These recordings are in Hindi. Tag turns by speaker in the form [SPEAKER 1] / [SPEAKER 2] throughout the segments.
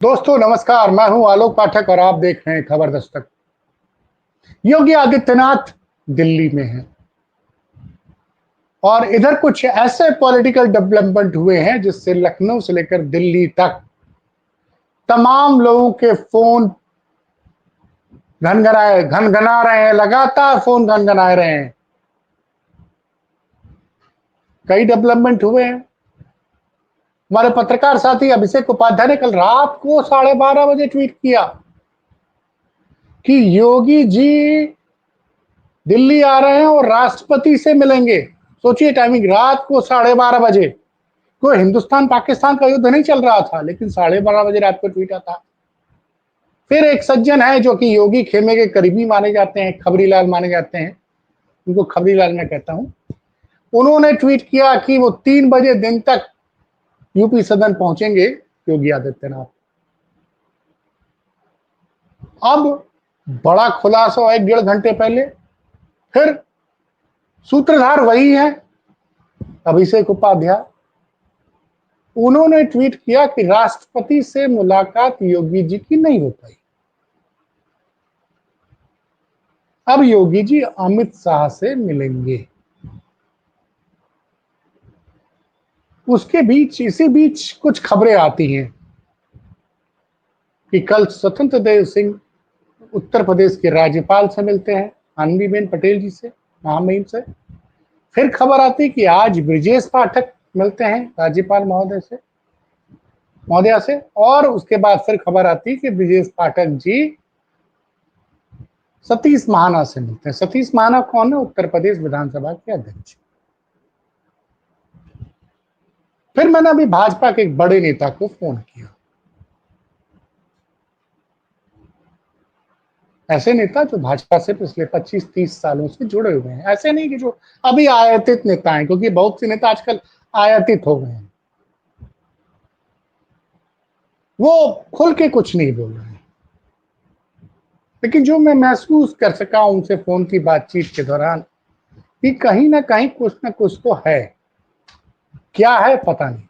[SPEAKER 1] दोस्तों नमस्कार, मैं हूं आलोक पाठक और आप देख रहे हैं खबर दस्तक। योगी आदित्यनाथ दिल्ली में हैं और इधर कुछ ऐसे पॉलिटिकल डेवलपमेंट हुए हैं जिससे लखनऊ से लेकर दिल्ली तक तमाम लोगों के फोन घनघना रहे हैं। लगातार फोन घनघना रहे हैं। कई डेवलपमेंट हुए हैं। हमारे पत्रकार साथी अभिषेक उपाध्याय ने कल रात को 12:30 बजे ट्वीट किया कि योगी जी दिल्ली आ रहे हैं और राष्ट्रपति से मिलेंगे। सोचिए टाइमिंग, रात को 12:30 बजे। कोई हिंदुस्तान पाकिस्तान का युद्ध नहीं चल रहा था, लेकिन 12:30 बजे रात को ट्वीट आता। फिर एक सज्जन है जो कि योगी खेमे के करीबी माने जाते हैं, खबरीलाल माने जाते हैं, उनको खबरीलाल मैं कहता हूं। उन्होंने ट्वीट किया कि वो 3 बजे दिन तक यूपी सदन पहुंचेंगे योगी आदित्यनाथ। अब बड़ा खुलासा हुआ 1-1.5 घंटे पहले। फिर सूत्रधार वही है, अभिषेक उपाध्याय। उन्होंने ट्वीट किया कि राष्ट्रपति से मुलाकात योगी जी की नहीं हो पाई। अब योगी जी अमित शाह से मिलेंगे। इसी बीच कुछ खबरें आती हैं कि कल स्वतंत्र देव सिंह उत्तर प्रदेश के राज्यपाल से मिलते हैं, आनंदीबेन पटेल जी से, महामहिम से। फिर खबर आती है कि आज ब्रिजेश पाठक मिलते हैं राज्यपाल महोदया से। और उसके बाद फिर खबर आती है कि ब्रिजेश पाठक जी सतीश महाना से मिलते हैं। सतीश महाना कौन है? उत्तर प्रदेश विधानसभा के अध्यक्ष। फिर मैंने अभी भाजपा के एक बड़े नेता को फोन किया। ऐसे नेता जो भाजपा से पिछले 25-30 सालों से जुड़े हुए हैं, ऐसे नहीं कि जो अभी आयातित नेता हैं, क्योंकि बहुत से नेता आजकल आयातित हो गए हैं। वो खुल के कुछ नहीं बोल रहे हैं, लेकिन जो मैं महसूस कर सका उनसे फोन की बातचीत के दौरान कि कहीं ना कहीं कुछ ना कुछ तो है। क्या है पता नहीं।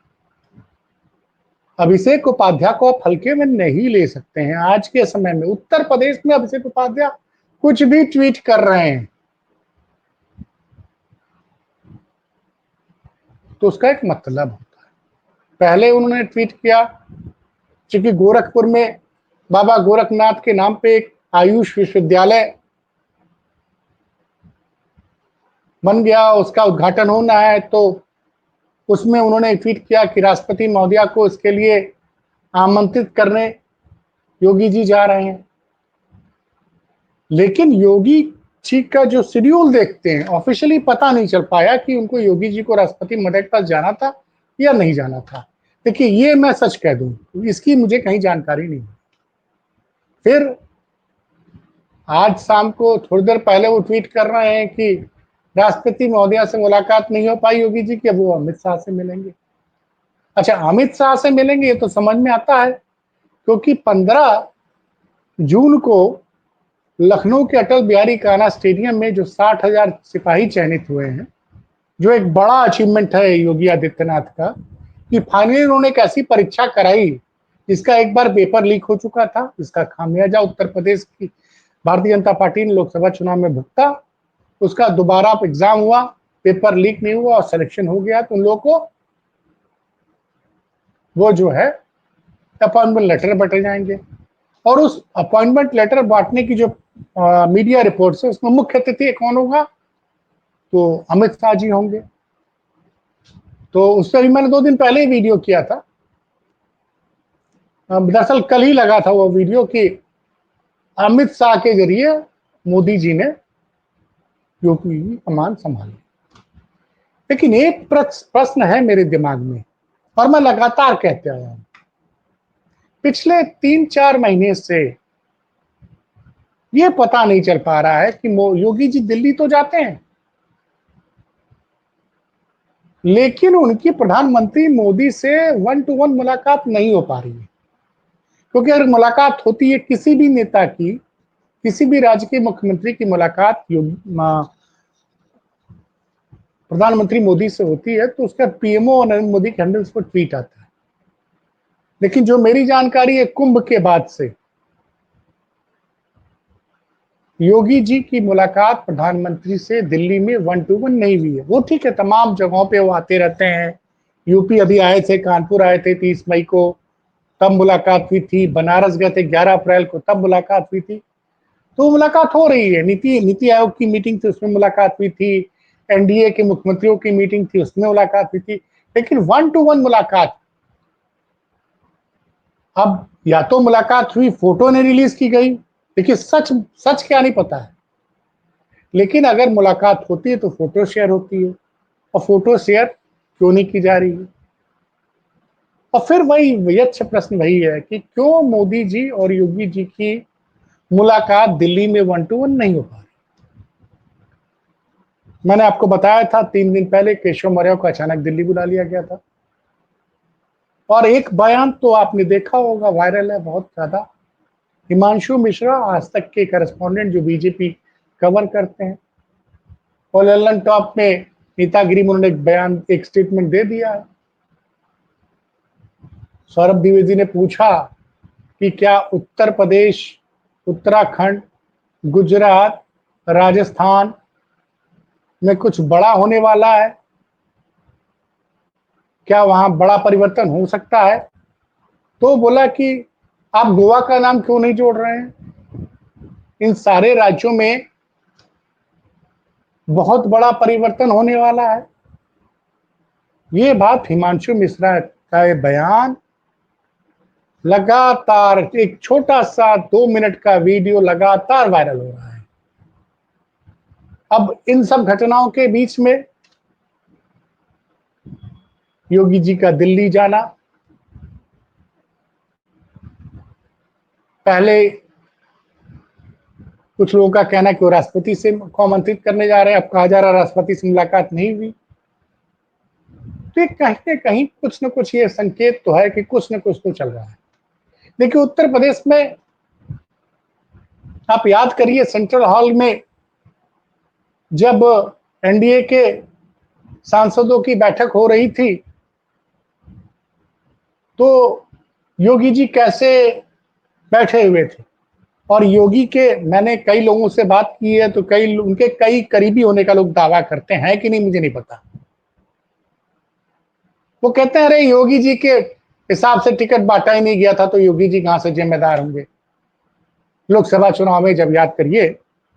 [SPEAKER 1] अभिषेक उपाध्याय को आप हल्के में नहीं ले सकते हैं। आज के समय में उत्तर प्रदेश में अभिषेक उपाध्याय कुछ भी ट्वीट कर रहे हैं तो उसका एक मतलब होता है। पहले उन्होंने ट्वीट किया क्योंकि गोरखपुर में बाबा गोरखनाथ के नाम पे एक आयुष विश्वविद्यालय बन गया, उसका उद्घाटन होना है, तो उसमें उन्होंने ट्वीट किया कि राष्ट्रपति महोदया को इसके लिए आमंत्रित करने योगी जी जा रहे हैं। लेकिन योगी जी का जो शेड्यूल देखते हैं, ऑफिशियली पता नहीं चल पाया कि उनको योगी जी को राष्ट्रपति महोदय के पास जाना था या नहीं जाना था। देखिए, ये मैं सच कह दूं, इसकी मुझे कहीं जानकारी नहीं। फिर आज शाम को थोड़ी देर पहले वो ट्वीट कर रहे हैं कि राष्ट्रपति महोदया से मुलाकात नहीं हो पाई योगी जी की, वो अमित शाह से मिलेंगे। अच्छा, अमित शाह से मिलेंगे ये तो समझ में आता है, क्योंकि 15 जून को लखनऊ के अटल बिहारी कान्हा स्टेडियम में जो 60,000 सिपाही चयनित हुए हैं, जो एक बड़ा अचीवमेंट है योगी आदित्यनाथ का, कि फाइनली उन्होंने एक ऐसी परीक्षा कराई जिसका एक बार पेपर लीक हो चुका था, जिसका खामियाजा उत्तर प्रदेश की भारतीय जनता पार्टी ने लोकसभा चुनाव में भुगता। उसका दोबारा एग्जाम हुआ, पेपर लीक नहीं हुआ और सिलेक्शन हो गया, तो उन लोगों को वो जो है अपॉइंटमेंट लेटर बटे जाएंगे। और उस अपॉइंटमेंट लेटर बांटने की जो मीडिया रिपोर्ट्स है, उसमें मुख्य अतिथि कौन होगा? तो अमित शाह जी होंगे। तो उससे भी मैंने 2 दिन पहले ही वीडियो किया था। दरअसल कल ही लगा था वो वीडियो कि अमित शाह के जरिए मोदी जी ने यूपी की कमान संभाली। लेकिन एक प्रश्न है मेरे दिमाग में और मैं लगातार कहते आया हूं, पिछले 3-4 महीने से ये पता नहीं चल पा रहा है कि योगी जी दिल्ली तो जाते हैं, लेकिन उनकी प्रधानमंत्री मोदी से 1-to-1 मुलाकात नहीं हो पा रही है। क्योंकि अगर मुलाकात होती है किसी भी नेता की, किसी भी राज्य के मुख्यमंत्री की मुलाकात प्रधानमंत्री मोदी से होती है, तो उसका पीएमओ नरेंद्र मोदी के हैंडल पर ट्वीट आता है लेकिन जो मेरी जानकारी है, कुंभ के बाद से योगी जी की मुलाकात प्रधानमंत्री से दिल्ली में 1-to-1 नहीं हुई है। वो ठीक है, तमाम जगहों पे वो आते रहते हैं। यूपी अभी आए थे, कानपुर आए थे 30 मई को, तब मुलाकात हुई थी। बनारस गए थे 11 अप्रैल को, तब मुलाकात हुई थी। तो मुलाकात हो रही है। नीति नीति आयोग की मीटिंग थी, उसमें मुलाकात हुई थी। एनडीए के मुख्यमंत्रियों की मीटिंग थी, उसमें मुलाकात हुई थी। लेकिन 1-to-1 मुलाकात, अब या तो मुलाकात हुई, फोटो नहीं रिलीज की गई। देखिए, सच सच क्या नहीं पता है, लेकिन अगर मुलाकात होती है तो फोटो शेयर होती है, और फोटो शेयर क्यों नहीं की जा रही है? और फिर वही यक्ष प्रश्न वही है कि क्यों मोदी जी और योगी जी की मुलाकात दिल्ली में 1-to-1 नहीं हो पा रही? मैंने आपको बताया था 3 दिन पहले केशव मौर्य को अचानक दिल्ली बुला लिया गया था। और एक बयान तो आपने देखा होगा, वायरल है बहुत ज्यादा। हिमांशु मिश्रा, आज तक के करस्पॉन्डेंट जो बीजेपी कवर करते हैं, और लल्लन टॉप में नेतागिरी में उन्होंने एक बयान, एक स्टेटमेंट दे दिया है। सौरभ द्विवेदी ने पूछा कि क्या उत्तर प्रदेश, उत्तराखंड, गुजरात, राजस्थान में कुछ बड़ा होने वाला है? क्या वहां बड़ा परिवर्तन हो सकता है? तो बोला कि आप गोवा का नाम क्यों नहीं जोड़ रहे हैं? इन सारे राज्यों में बहुत बड़ा परिवर्तन होने वाला है। ये बात हिमांशु मिश्रा का ये बयान लगातार, एक छोटा सा 2 मिनट का वीडियो लगातार वायरल हो रहा है। अब इन सब घटनाओं के बीच में योगी जी का दिल्ली जाना, पहले कुछ लोगों का कहना है कि वो राष्ट्रपति से को आमंत्रित करने जा रहे हैं, अब कहा जा रहा है राष्ट्रपति से मुलाकात नहीं हुई। तो कहीं ना कहीं कुछ न कुछ ये संकेत तो है कि कुछ न कुछ तो चल रहा है। देखिए, उत्तर प्रदेश में आप याद करिए, सेंट्रल हॉल में जब एनडीए के सांसदों की बैठक हो रही थी, तो योगी जी कैसे बैठे हुए थे। और योगी के, मैंने कई लोगों से बात की है, तो कई उनके कई करीबी होने का लोग दावा करते हैं कि नहीं, मुझे नहीं पता। वो कहते हैं अरे योगी जी के हिसाब से टिकट बांटा ही नहीं गया था, तो योगी जी कहां से जिम्मेदार होंगे। लोकसभा चुनाव में जब याद करिए,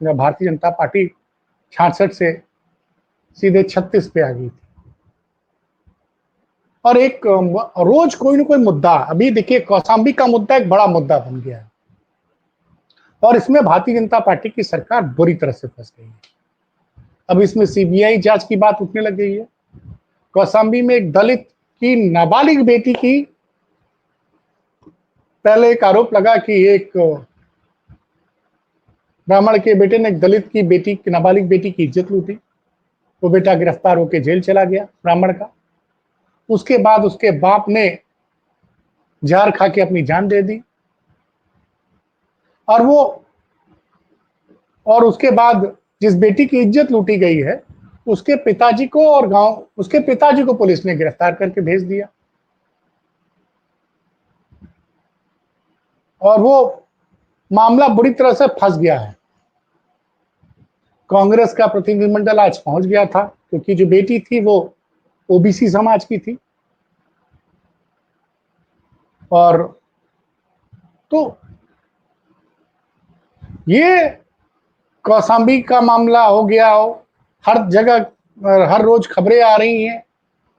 [SPEAKER 1] जब भारतीय जनता पार्टी 66 से सीधे 36 पे आ गई थी। और एक रोज कोई ना कोई मुद्दा, अभी देखिए कौशाम्बी का मुद्दा एक बड़ा मुद्दा बन गया है, और इसमें भारतीय जनता पार्टी की सरकार बुरी तरह से फंस गई है। अब इसमें सीबीआई जांच की बात उठने लग गई है। कौशाम्बी में एक दलित की नाबालिग बेटी की, पहले एक आरोप लगा कि एक ब्राह्मण के बेटे ने एक दलित की बेटी, की नाबालिग बेटी की इज्जत लूटी। वो बेटा गिरफ्तार होकर जेल चला गया, ब्राह्मण का। उसके बाद उसके बाप ने जहर खा के अपनी जान दे दी। और वो, और उसके बाद जिस बेटी की इज्जत लूटी गई है, उसके पिताजी को और गांव, उसके पिताजी को पुलिस ने गिरफ्तार करके भेज दिया। और वो मामला बुरी तरह से फंस गया है। कांग्रेस का प्रतिनिधिमंडल आज पहुंच गया था, क्योंकि जो बेटी थी वो ओबीसी समाज की थी। और तो ये कौशाम्बी का मामला हो गया हो, हर जगह हर रोज खबरें आ रही हैं।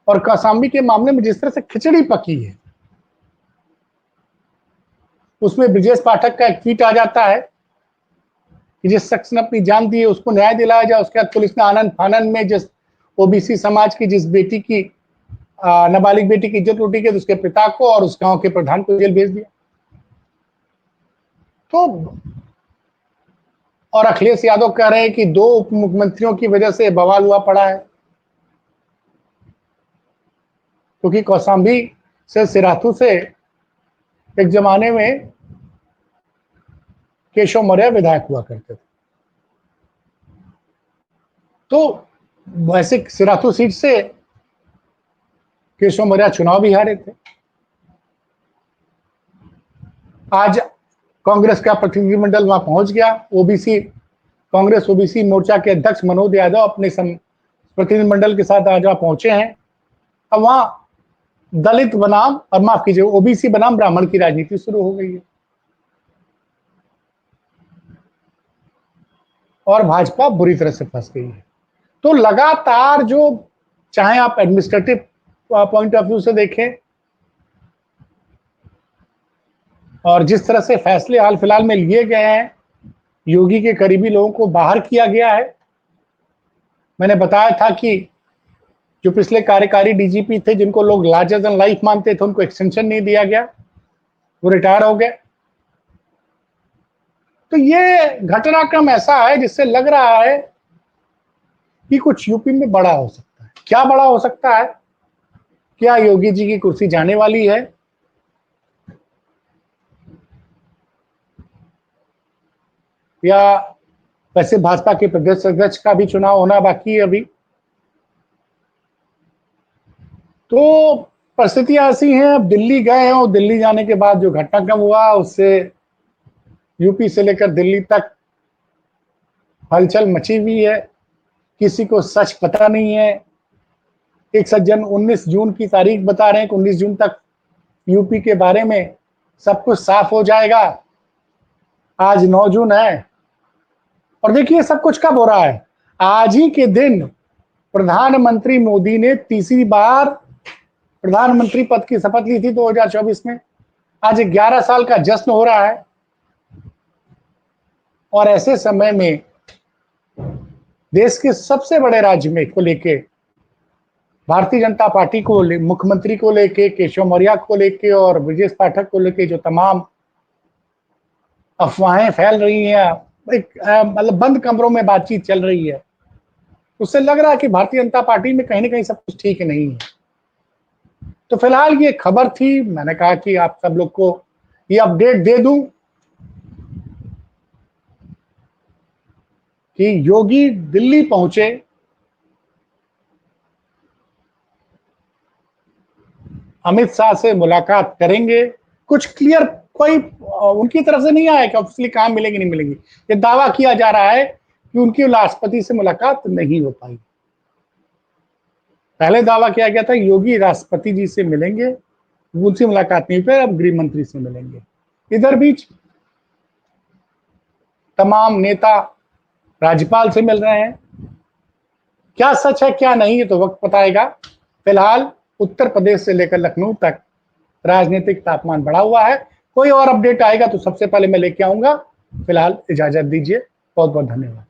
[SPEAKER 1] और कौशाम्बी के मामले में जिस तरह से खिचड़ी पकी है, उसमें ब्रजेश पाठक का एक ट्वीट आ जाता है कि जिस शख्स ने अपनी जान दी है उसको न्याय दिलाया जाए। उसके बाद पुलिस ने आनंद फानन में जिस ओबीसी समाज की जिस बेटी की, नाबालिग बेटी की इज्जत लूटी गई, तो उसके पिता को और उस गांव के प्रधान को जेल भेज दिया। तो और अखिलेश यादव कह रहे हैं कि 2 उप मुख्यमंत्रियों की वजह से बवाल हुआ पड़ा है, क्योंकि कौशाम्बी से सिराथू से एक जमाने में केशव मौर्य विधायक हुआ करते थे। तो वैसे सिराथू सीट से केशव मौर्य चुनाव भी हारे थे। आज कांग्रेस का प्रतिनिधिमंडल वहां पहुंच गया। ओबीसी कांग्रेस ओबीसी मोर्चा के अध्यक्ष मनोज यादव अपने प्रतिनिधिमंडल के साथ आज वहां पहुंचे हैं। अब वहां दलित बनाम, और माफ कीजिए, ओबीसी बनाम ब्राह्मण की राजनीति शुरू हो गई है और भाजपा बुरी तरह से फंस गई है। तो लगातार जो, चाहे आप एडमिनिस्ट्रेटिव पॉइंट ऑफ व्यू से देखें और जिस तरह से फैसले हाल फिलहाल में लिए गए हैं, योगी के करीबी लोगों को बाहर किया गया है। मैंने बताया था कि जो पिछले कार्यकारी डीजीपी थे, जिनको लोग लार्जर देन लाइफ मानते थे, उनको एक्सटेंशन नहीं दिया गया, वो रिटायर हो गए। तो ये घटनाक्रम ऐसा है जिससे लग रहा है कि कुछ यूपी में बड़ा हो सकता है। क्या बड़ा हो सकता है? क्या योगी जी की कुर्सी जाने वाली है, या वैसे भाजपा के प्रदेश अध्यक्ष का भी चुनाव होना बाकी है अभी। तो परिस्थितियां ऐसी हैं। अब दिल्ली गए हैं और दिल्ली जाने के बाद जो घटनाक्रम हुआ उससे यूपी से लेकर दिल्ली तक हलचल मची हुई है। किसी को सच पता नहीं है। एक सज्जन 19 जून की तारीख बता रहे हैं कि 19 जून तक यूपी के बारे में सब कुछ साफ हो जाएगा। आज 9 जून है और देखिए सब कुछ कब हो रहा है। आज ही के दिन प्रधानमंत्री मोदी ने तीसरी बार प्रधानमंत्री पद की शपथ ली थी 2024 में। आज 11 साल का जश्न हो रहा है और ऐसे समय में देश के सबसे बड़े राज्य में को लेके, भारतीय जनता पार्टी को, मुख्यमंत्री को लेके, केशव मौर्य को लेके और ब्रजेश पाठक को लेके जो तमाम अफवाहें फैल रही हैं, एक मतलब बंद कमरों में बातचीत चल रही है, उससे लग रहा है कि भारतीय जनता पार्टी में कहीं ना कहीं सब कुछ ठीक नहीं है। तो फिलहाल ये खबर थी, मैंने कहा कि आप सब लोग को ये अपडेट दे दूं कि योगी दिल्ली पहुंचे, अमित शाह से मुलाकात करेंगे। कुछ क्लियर कोई उनकी तरफ से नहीं आया कि ऑफिशियली कहां मिलेंगे नहीं मिलेंगी। ये दावा किया जा रहा है कि उनकी राष्ट्रपति से मुलाकात नहीं हो पाई। पहले दावा किया गया था योगी राष्ट्रपति जी से मिलेंगे, उनसे मुलाकात नहीं हुई, अब गृह मंत्री से मिलेंगे। इधर बीच तमाम नेता राज्यपाल से मिल रहे हैं। क्या सच है क्या नहीं, ये तो वक्त बताएगा। फिलहाल उत्तर प्रदेश से लेकर लखनऊ तक राजनीतिक तापमान बढ़ा हुआ है। कोई और अपडेट आएगा तो सबसे पहले मैं लेके आऊंगा। फिलहाल इजाजत दीजिए, बहुत बहुत धन्यवाद।